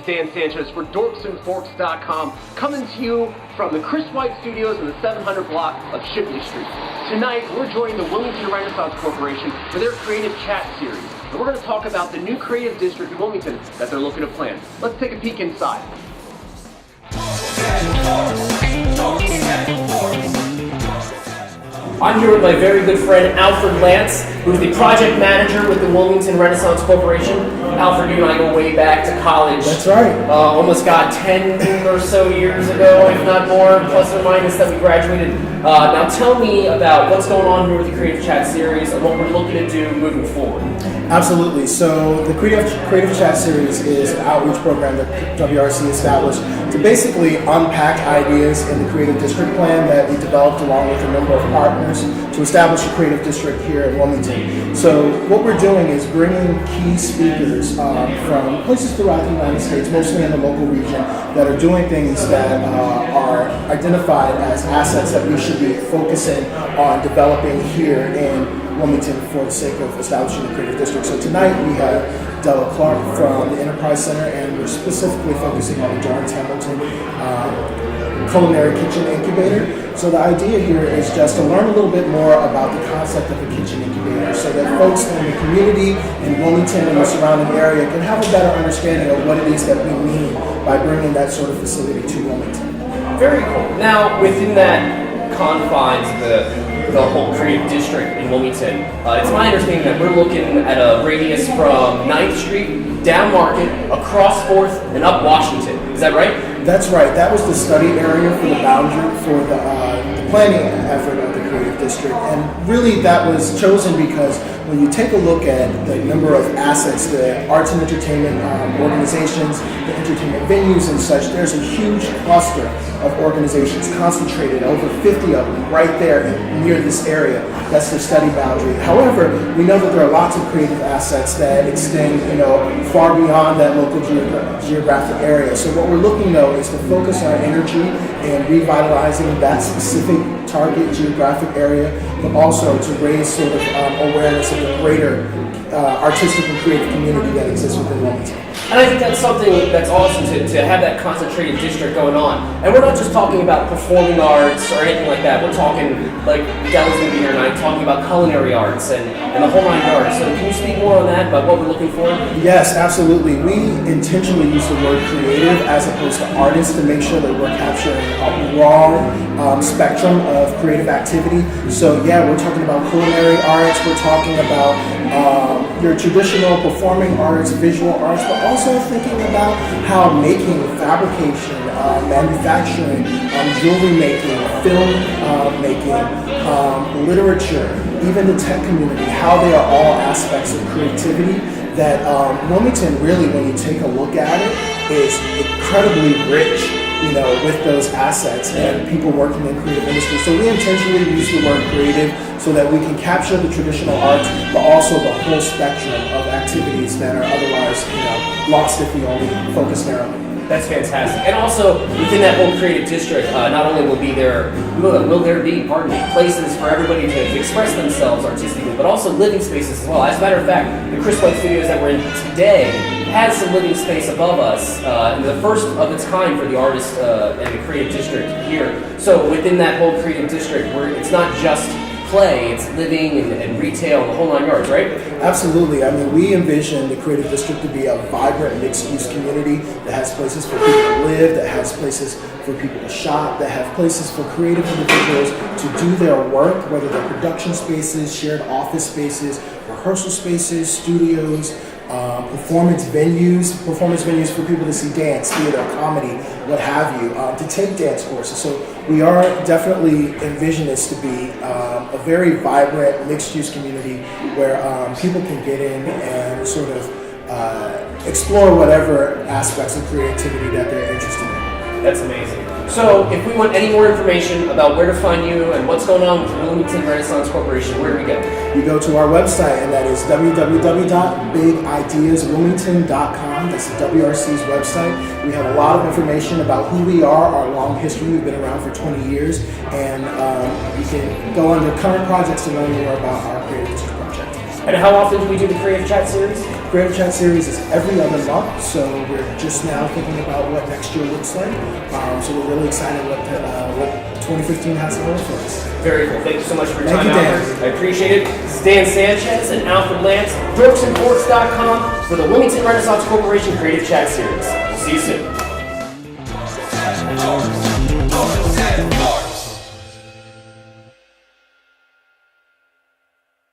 is Dan Sanchez for DorksandForks.com, coming to you from the Chris White Studios in the 700 block of Shipley Street. Tonight, we're joining the Wilmington Renaissance Corporation for their Creative Chat series. And we're going to talk about the new creative district in Wilmington that they're looking to plan. Let's take a peek inside. I'm here with my very good friend Alfred Lance, who's the project manager with the Wilmington Renaissance Corporation. Alfred, you and I go way back to college. That's right. Almost got 10 or so years ago, if not more, plus or minus, that we graduated. Now tell me about what's going on here with the Creative Chat series and what we're looking to do moving forward. Absolutely. So the Creative Chat series is an outreach program that WRC established to basically unpack ideas in the Creative District Plan that we developed along with a number of partners to establish a creative district here in Wilmington. So what we're doing is bringing key speakers from places throughout the United States, mostly in the local region, that are doing things that are identified as assets that we should be focusing on developing here in Wilmington for the sake of establishing a creative district. So tonight we have Della Clark from the Enterprise Center, and we're specifically focusing on the Johns Hamilton Culinary Kitchen Incubator. So the idea here is just to learn a little bit more about the concept of a kitchen incubator so that folks in the community in Wilmington and the surrounding area can have a better understanding of what it is that we mean by bringing that sort of facility to Wilmington. Very cool. Now, within that confines of the whole creative district in Wilmington, it's my understanding that we're looking at a radius from 9th Street, down Market, across 4th, and up Washington. Is that right? That's right. That was the study area for the boundary for the planning effort of the creative district. And really that was chosen because when you take a look at the number of assets, the arts and entertainment organizations, the entertainment venues and such, there's a huge cluster of organizations concentrated, over 50 of them right there near this area. That's the study boundary. However, we know that there are lots of creative assets that extend, far beyond that local geographic area. So what we're looking though is to focus our energy in revitalizing that specific target geographic area, but also to raise sort of awareness of the greater artistic and creative community that exists within Wilmington. And I think that's something that's awesome to have that concentrated district going on. And we're not just talking about performing arts or anything like that. We're talking, like Della's going to be here tonight, talking about culinary arts and the whole nine yards. So can you speak more on that, about what we're looking for? Yes, absolutely. We intentionally use the word creative as opposed to artist to make sure that we're capturing a broad spectrum of creative activity. So yeah, we're talking about culinary arts, we're talking about your traditional performing arts, visual arts, but also thinking about how making, fabrication, manufacturing, jewelry making, film making, literature, even the tech community, how they are all aspects of creativity that Wilmington really, when you take a look at it, is incredibly rich, with those assets and people working in creative industry. So we intentionally use the word creative so that we can capture the traditional arts, but also the whole spectrum of activities that are otherwise, lost if we only focus narrowly. That's fantastic. And also, within that whole creative district, not only will there be places for everybody to express themselves artistically, but also living spaces as well. As a matter of fact, the Chris White Studios that we're in today has some living space above us, the first of its kind for the artist and the creative district here. So within that whole creative district, it's not just play, it's living and retail, the whole nine yards, right? Absolutely. I mean, we envision the creative district to be a vibrant mixed-use community that has places for people to live, that has places for people to shop, that have places for creative individuals to do their work, whether they're production spaces, shared office spaces, rehearsal spaces, studios, performance venues for people to see dance, theater, comedy, what have you, to take dance courses. So we are definitely envision this to be a very vibrant mixed-use community where people can get in and sort of explore whatever aspects of creativity that they're interested in. That's amazing. So if we want any more information about where to find you and what's going on with Wilmington Renaissance Corporation, where do we go? You go to our website, and that is www.bigideaswilmington.com. That's the WRC's website. We have a lot of information about who we are, our long history. We've been around for 20 years, and you can go under current projects to learn more about our creative district project. And how often do we do the Creative Chat series? Creative Chat series is every other month, so we're just now thinking about what next year looks like. So we're really excited what 2015 has to hold for us. Very cool. Thank you so much for your Thank time, you, Dan. Alfred. I appreciate it. This is Dan Sanchez and Alfred Lance, dorksandports.com for the Wilmington Renaissance Corporation Creative Chat Series. We'll see you soon.